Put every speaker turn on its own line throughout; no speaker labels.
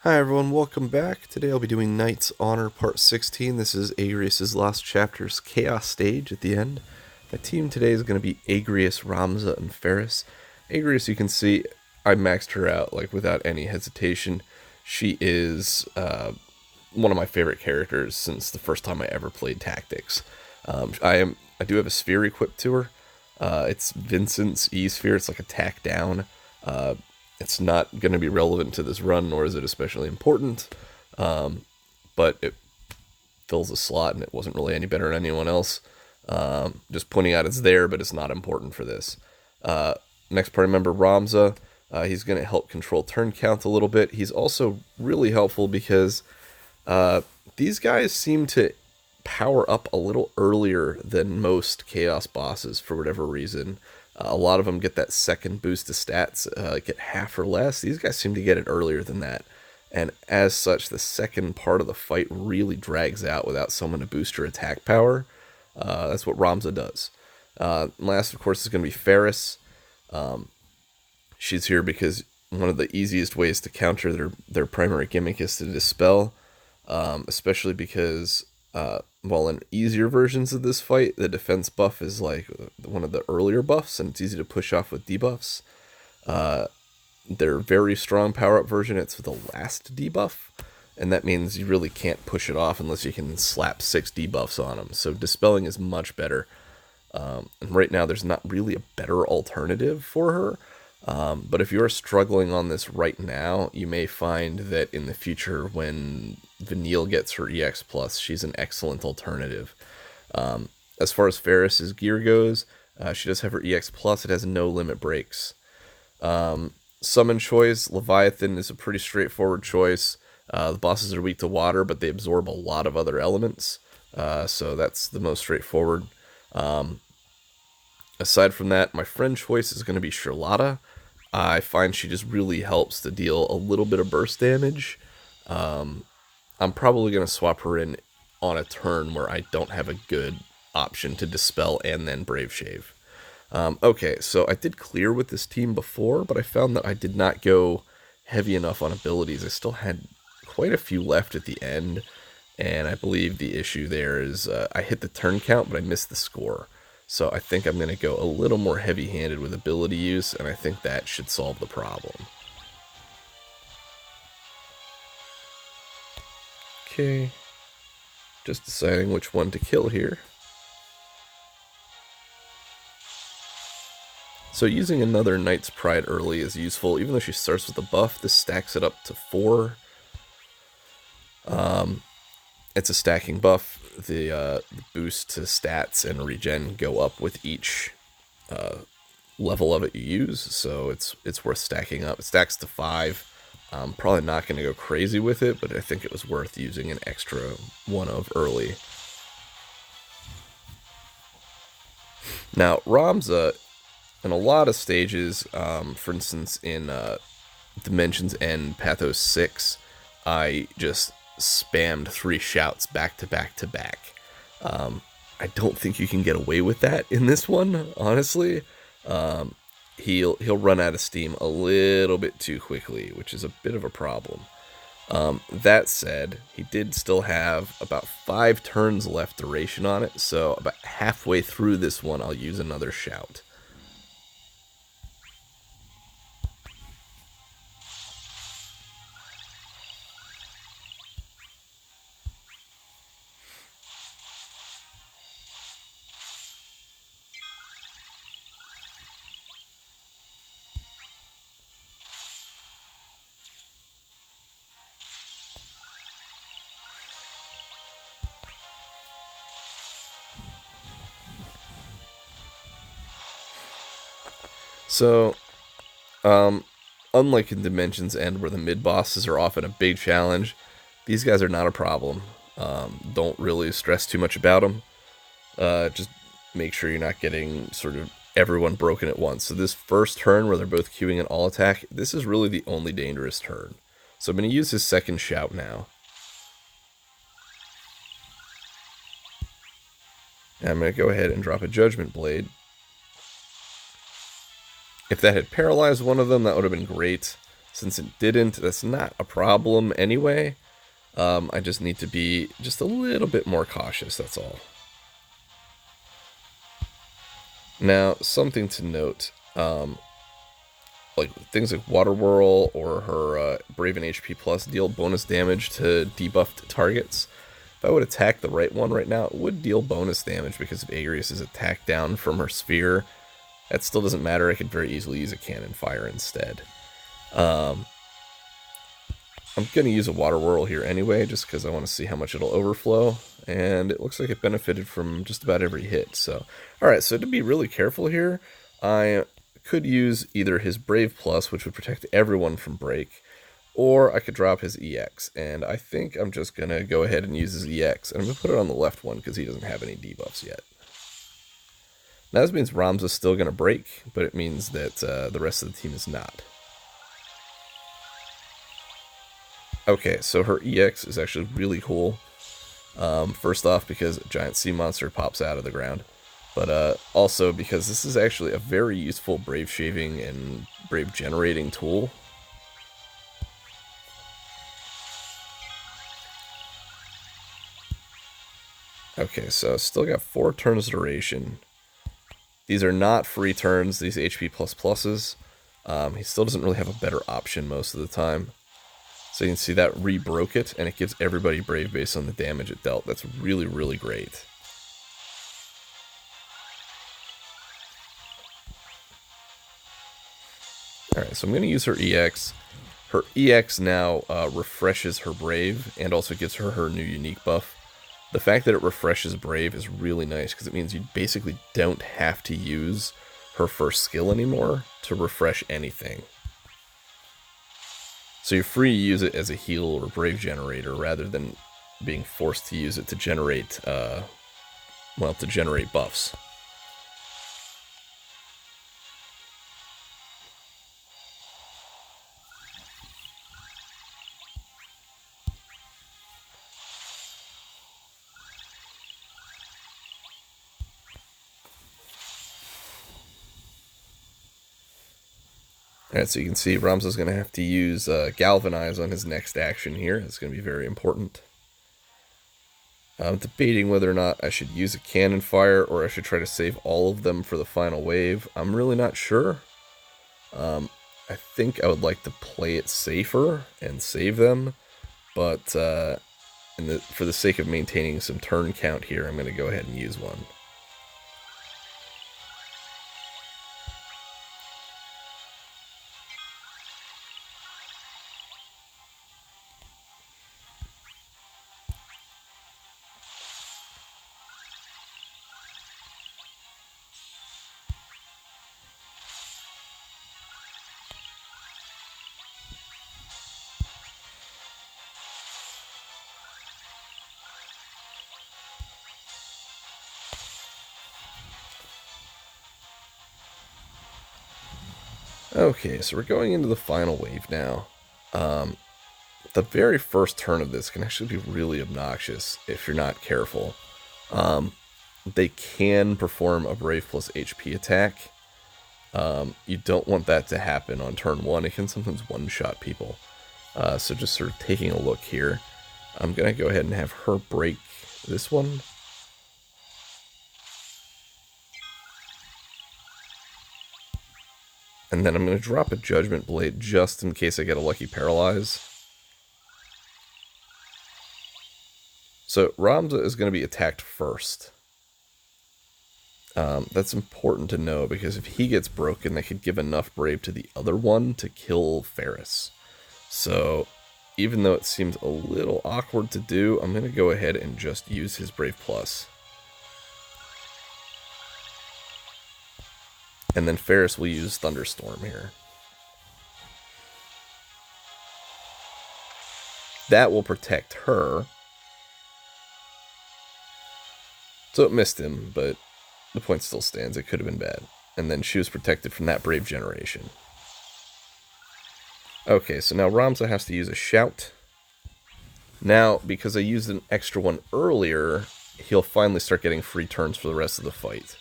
Hi everyone, welcome back. Today I'll be doing Knight's Honor Part 16. This is Agrias' last chapter's Chaos stage at the end. My team today is going to be Agrias, Ramza, and Faris. Agrias, you can see, I maxed her out like without any hesitation. She is one of my favorite characters since the first time I ever played Tactics. I do have a sphere equipped to her. It's Vincent's E-sphere. It's like attack down. It's not going to be relevant to this run, nor is it especially important. But it fills a slot, and it wasn't really any better than anyone else. Just pointing out it's there, but it's not important for this. Next party member, Ramza. He's going to help control turn count a little bit. He's also really helpful because these guys seem to power up a little earlier than most Chaos bosses for whatever reason. A lot of them get that second boost to stats, get half or less. These guys seem to get it earlier than that. And as such, the second part of the fight really drags out without someone to boost your attack power. That's what Ramza does. Last, of course, is going to be Faris. She's here because one of the easiest ways to counter their primary gimmick is to dispel. Especially because while in easier versions of this fight, the defense buff is like one of the earlier buffs, and it's easy to push off with debuffs. Their very strong power-up version, it's the last debuff, and that means you really can't push it off unless you can slap 6 debuffs on them. So dispelling is much better. And right now, there's not really a better alternative for her. But if you're struggling on this right now, you may find that in the future, when Vanille gets her EX+, she's an excellent alternative. As far as Faris's gear goes, she does have her EX+, it has no limit breaks. Summon choice, Leviathan is a pretty straightforward choice. The bosses are weak to water, but they absorb a lot of other elements, so that's the most straightforward. Aside from that, my friend choice is going to be Charlotta. I find she just really helps to deal a little bit of burst damage. I'm probably going to swap her in on a turn where I don't have a good option to dispel and then Brave Shave. Okay, so I did clear with this team before, but I found that I did not go heavy enough on abilities. I still had quite a few left at the end, and I believe the issue there is I hit the turn count, but I missed the score. So I think I'm going to go a little more heavy-handed with ability use, and I think that should solve the problem. Okay, just deciding which one to kill here. So using another Knight's Pride early is useful. Even though she starts with a buff, this stacks it up to 4. It's a stacking buff. The boost to stats and regen go up with each level of it you use, so it's worth stacking up. It stacks to 5. I'm probably not going to go crazy with it, but I think it was worth using an extra one of early. Now, Ramza, in a lot of stages, for instance, in Dimensions End Pathos 6, I just spammed 3 shouts back to back to back. I don't think you can get away with that in this one, honestly. He'll run out of steam a little bit too quickly, which is a bit of a problem. That said, he did still have about 5 turns left duration on it, so about halfway through this one, I'll use another shout. So, unlike in Dimensions End, where the mid-bosses are often a big challenge, these guys are not a problem. Don't really stress too much about them. Just make sure you're not getting sort of everyone broken at once. So this first turn where they're both queuing an all attack, this is really the only dangerous turn. So I'm going to use his second shout now. And I'm going to go ahead and drop a Judgment Blade. If that had paralyzed one of them, that would have been great. Since it didn't, that's not a problem anyway. I just need to be just a little bit more cautious, that's all. Now, something to note, like things like Water Whirl or her Brave and HP Plus deal bonus damage to debuffed targets. If I would attack the right one right now, it would deal bonus damage because of Agrias' attack down from her sphere. That still doesn't matter, I could very easily use a cannon fire instead. I'm going to use a Water Whirl here anyway, just because I want to see how much it'll overflow, and it looks like it benefited from just about every hit. So, alright, so to be really careful here, I could use either his Brave Plus, which would protect everyone from break, or I could drop his EX, and I think I'm just going to go ahead and use his EX, and I'm going to put it on the left one because he doesn't have any debuffs yet. Now this means Ramza's still going to break, but it means that the rest of the team is not. Okay, so her EX is actually really cool. First off, because a giant sea monster pops out of the ground. But also because this is actually a very useful Brave Shaving and Brave Generating tool. Okay, so still got 4 turns duration. These are not free turns, these HP++. He still doesn't really have a better option most of the time. So you can see that re-broke it, and it gives everybody Brave based on the damage it dealt. That's really, really great. Alright, so I'm going to use her EX. Her EX now refreshes her Brave, and also gives her her new unique buff. The fact that it refreshes Brave is really nice, because it means you basically don't have to use her first skill anymore to refresh anything. So you're free to use it as a heal or Brave generator rather than being forced to use it to generate, to generate buffs. Alright, so you can see Ramza's going to have to use Galvanize on his next action here. It's going to be very important. I'm debating whether or not I should use a cannon fire or I should try to save all of them for the final wave. I'm really not sure. I think I would like to play it safer and save them, but for the sake of maintaining some turn count here, I'm going to go ahead and use one. Okay, so we're going into the final wave now. The very first turn of this can actually be really obnoxious if you're not careful. They can perform a Brave plus HP attack. You don't want that to happen on turn 1. It can sometimes one-shot people. So just sort of taking a look here. I'm going to go ahead and have her break this one. And then I'm going to drop a Judgment Blade just in case I get a lucky Paralyze. So Ramza is going to be attacked first. That's important to know because if he gets broken, that could give enough Brave to the other one to kill Faris. So even though it seems a little awkward to do, I'm going to go ahead and just use his Brave Plus. And then Faris will use Thunderstorm here. That will protect her. So it missed him, but the point still stands. It could have been bad. And then she was protected from that Brave generation. Okay, so now Ramza has to use a Shout. Now, because I used an extra one earlier, he'll finally start getting free turns for the rest of the fight.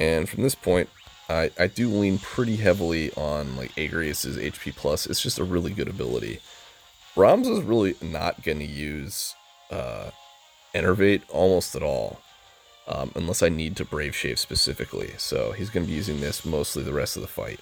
And from this point, I do lean pretty heavily on like Agrias' HP plus. It's just a really good ability. Ramza's really not going to use Enervate almost at all, unless I need to Brave Shave specifically. So he's going to be using this mostly the rest of the fight.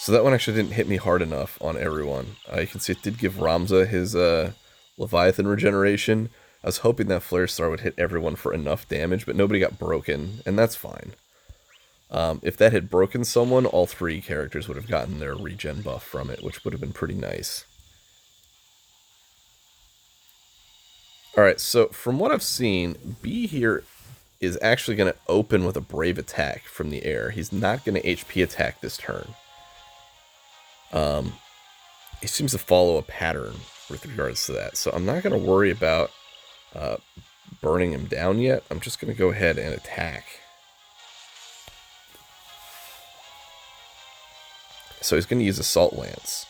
So that one actually didn't hit me hard enough on everyone. You can see it did give Ramza his Leviathan regeneration. I was hoping that Flare Star would hit everyone for enough damage, but nobody got broken, and that's fine. If that had broken someone, all 3 characters would have gotten their regen buff from it, which would have been pretty nice. Alright, so from what I've seen, B here is actually going to open with a Brave attack from the air. He's not going to HP attack this turn. He seems to follow a pattern with regards to that, so I'm not going to worry about burning him down yet. I'm just going to go ahead and attack. So he's going to use Assault Lance.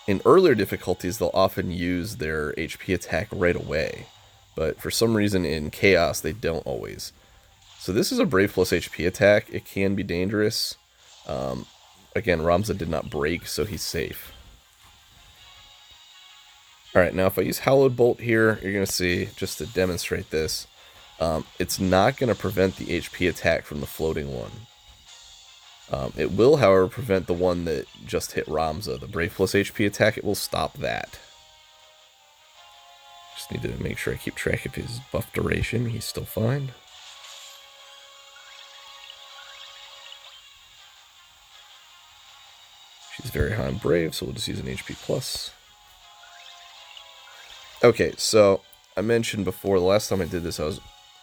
In earlier difficulties, they'll often use their HP attack right away, but for some reason in Chaos, they don't always. So this is a Brave plus HP attack. It can be dangerous. Again, Ramza did not break, so he's safe. Alright, now if I use Hallowed Bolt here, you're going to see, just to demonstrate this, it's not going to prevent the HP attack from the floating one. It will, however, prevent the one that just hit Ramza. The Brave plus HP attack, it will stop that. Just need to make sure I keep track of his buff duration. He's still fine. She's very high on Brave, so we'll just use an HP plus. Okay, so I mentioned before, the last time I did this, I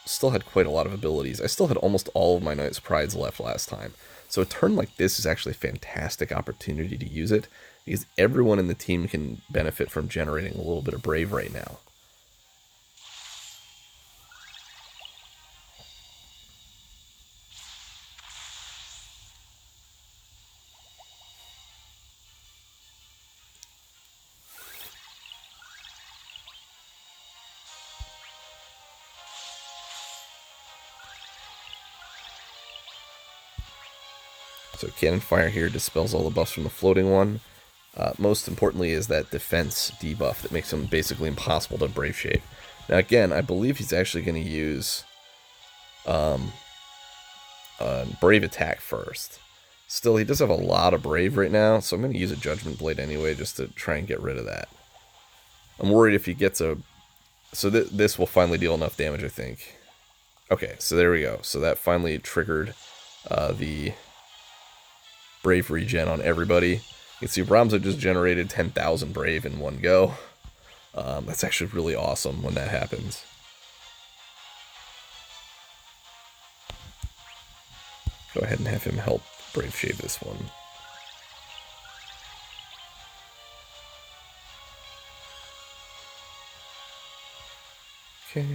still had quite a lot of abilities. I still had almost all of my Knight's Prides left last time. So a turn like this is actually a fantastic opportunity to use it, because everyone in the team can benefit from generating a little bit of Brave right now. So Cannon Fire here dispels all the buffs from the floating one. Most importantly is that defense debuff that makes him basically impossible to Brave Shave. Now again, I believe he's actually going to use Brave Attack first. Still, he does have a lot of Brave right now, so I'm going to use a Judgment Blade anyway just to try and get rid of that. I'm worried if he gets a... So this will finally deal enough damage, I think. Okay, so there we go. So that finally triggered the Brave regen on everybody. You can see Ramza just generated 10,000 Brave in one go. That's actually really awesome when that happens. Go ahead and have him help Brave Shave this one. Okay.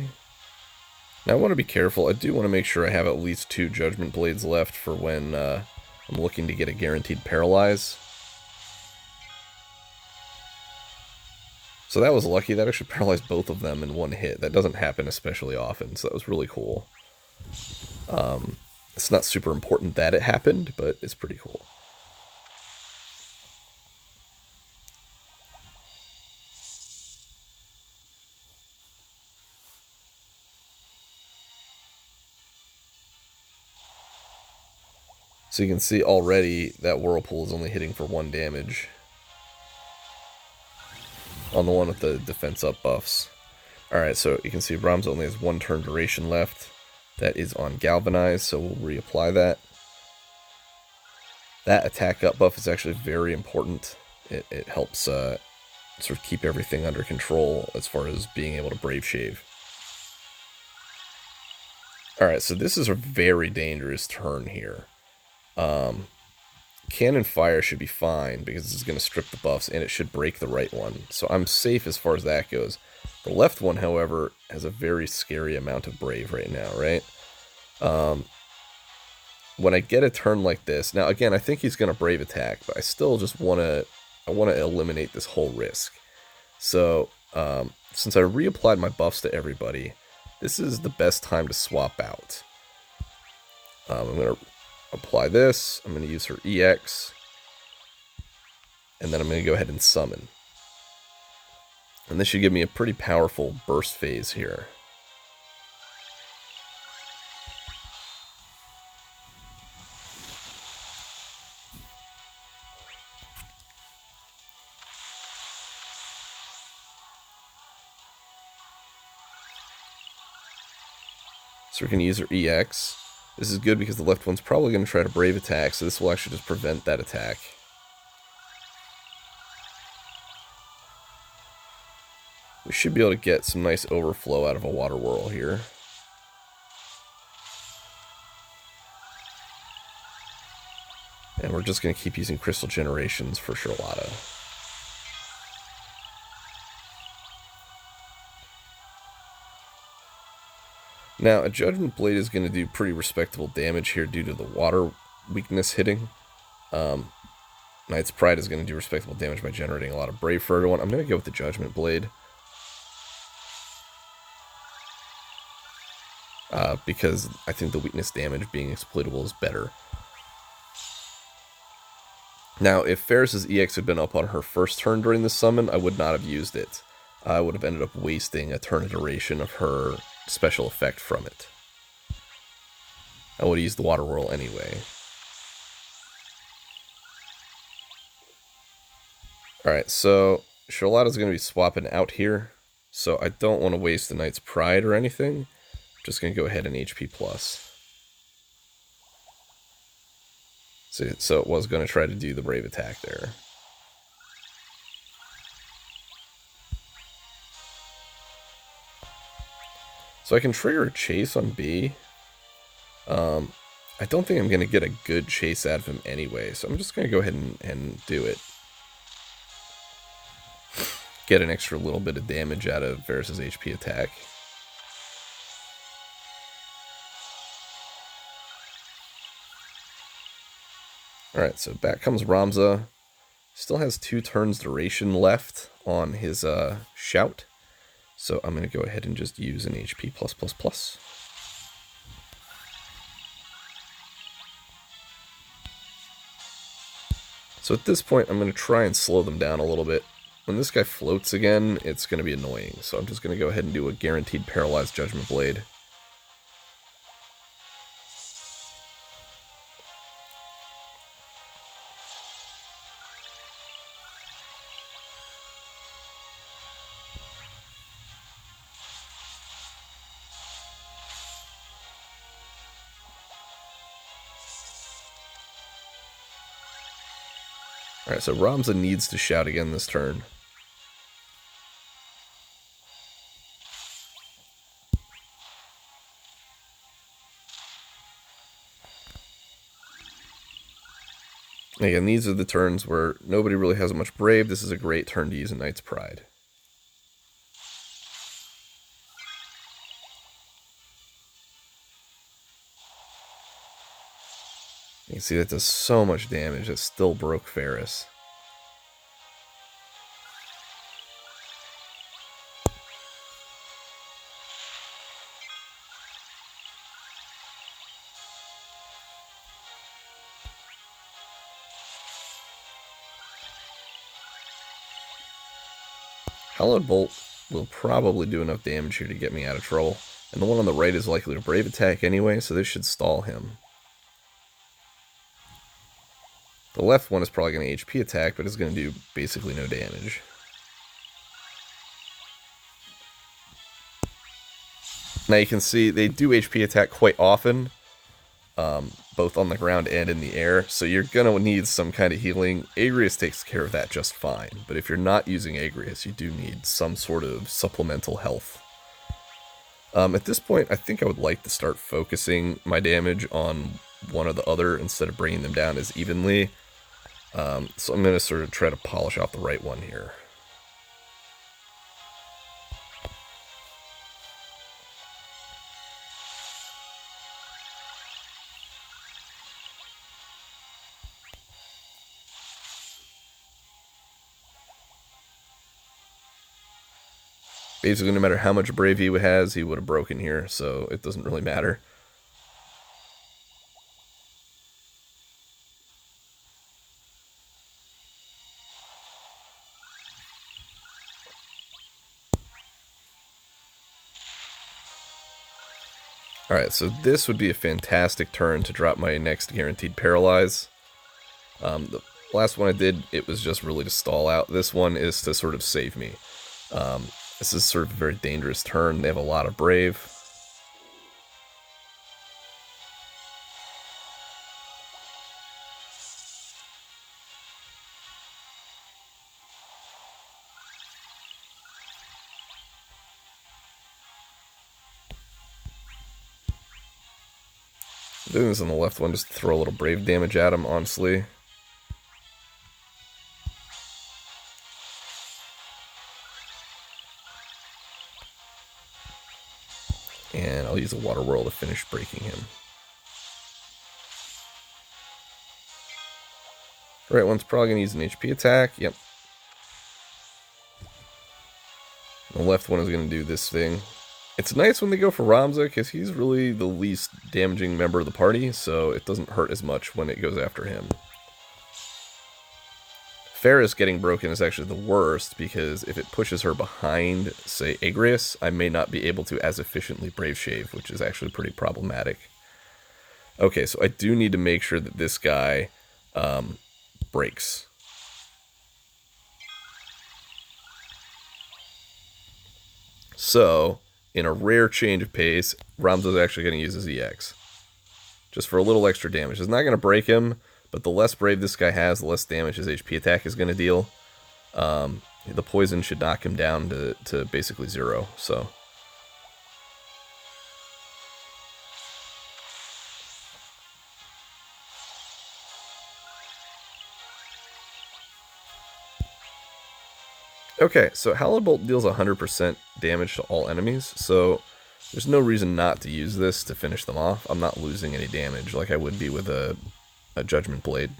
Now I want to be careful. I do want to make sure I have at least 2 Judgment Blades left for when I'm looking to get a guaranteed Paralyze. So that was lucky. That actually paralyzed both of them in one hit. That doesn't happen especially often, so that was really cool. It's not super important that it happened, but it's pretty cool. So you can see already that Whirlpool is only hitting for 1 damage on the one with the defense up buffs. Alright, so you can see Ramza only has 1 turn duration left. That is on Galvanize, so we'll reapply that. That attack up buff is actually very important. It helps sort of keep everything under control as far as being able to Brave Shave. Alright, so this is a very dangerous turn here. Cannon Fire should be fine because it's going to strip the buffs and it should break the right one. So I'm safe as far as that goes. The left one, however, has a very scary amount of Brave right now, right? When I get a turn like this, now again, I think he's going to Brave Attack, but I still just want to eliminate this whole risk. So, since I reapplied my buffs to everybody, this is the best time to swap out. I'm going to apply this. I'm going to use her EX. And then I'm going to go ahead and summon. And this should give me a pretty powerful burst phase here. So we're going to use her EX. This is good because the left one's probably going to try to Brave attack, so this will actually just prevent that attack. We should be able to get some nice overflow out of a Water Whirl here. And we're just going to keep using Crystal Generations for Charlotta. Now, a Judgment Blade is going to do pretty respectable damage here due to the water weakness hitting. Knight's Pride is going to do respectable damage by generating a lot of Brave for everyone. I'm going to go with the Judgment Blade. Because I think the weakness damage being exploitable is better. Now, if Faris' EX had been up on her first turn during the summon, I would not have used it. I would have ended up wasting a turn of duration of her special effect from it. I would have used the Water Whirl anyway. Alright, so Charlotta's going to be swapping out here, so I don't want to waste the Knight's Pride or anything. I'm just going to go ahead and HP plus. So it was going to try to do the Brave attack there. So I can trigger a chase on B. I don't think I'm going to get a good chase out of him anyway, so I'm just going to go ahead and do it. Get an extra little bit of damage out of Faris' HP attack. Alright, so back comes Ramza. Still has 2 turns duration left on his shout. So I'm going to go ahead and just use an HP plus. So at this point, I'm going to try and slow them down a little bit. When this guy floats again, it's going to be annoying. So I'm just going to go ahead and do a guaranteed paralyzed Judgment Blade. Alright, so Ramza needs to shout again this turn. Again, these are the turns where nobody really has much Brave. This is a great turn to use a Knight's Pride. You can see that does so much damage. It still broke Faris. Hallowed Bolt will probably do enough damage here to get me out of trouble. And the one on the right is likely to Brave attack anyway, so this should stall him. The left one is probably going to HP attack, but it's going to do basically no damage. Now you can see they do HP attack quite often, both on the ground and in the air, so you're going to need some kind of healing. Agrias takes care of that just fine, but if you're not using Agrias, you do need some sort of supplemental health. At this point, I think I would like to start focusing my damage on one or the other instead of bringing them down as evenly. So I'm going to sort of try to polish off the right one here. Basically, no matter how much brave he has, he would have broken here, so it doesn't really matter. Alright, so this would be a fantastic turn to drop my next guaranteed paralyze. The last one I did, it was just really to stall out. This one is to sort of save me. This is sort of a very dangerous turn. They have a lot of brave. I'm doing this on the left one just to throw a little brave damage at him, honestly. And I'll use a water whirl to finish breaking him. Right one's probably going to use an HP attack. Yep. The left one is going to do this thing. It's nice when they go for Ramza, because he's really the least damaging member of the party, so it doesn't hurt as much when it goes after him. Faris getting broken is actually the worst, because if it pushes her behind, say, Agrias, I may not be able to as efficiently Brave Shave, which is actually pretty problematic. Okay, so I do need to make sure that this guy breaks. So, in a rare change of pace, Ramza's actually going to use his EX. Just for a little extra damage. It's not going to break him, but the less brave this guy has, the less damage his HP attack is going to deal. The poison should knock him down to basically 0, so... Okay, so Hallowed Bolt deals 100% damage to all enemies, so there's no reason not to use this to finish them off. I'm not losing any damage like I would be with a Judgment Blade.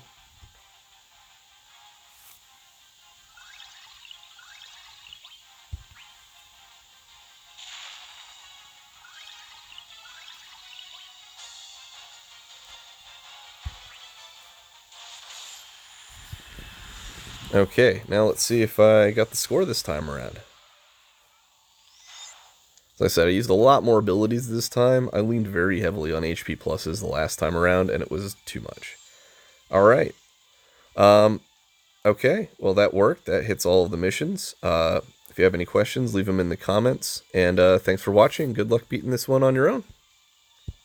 Okay, now let's see if I got the score this time around. As I said, I used a lot more abilities this time. I leaned very heavily on HP pluses the last time around, and it was too much. Alright. Okay, well that worked. That hits all of the missions. If you have any questions, leave them in the comments. And thanks for watching. Good luck beating this one on your own.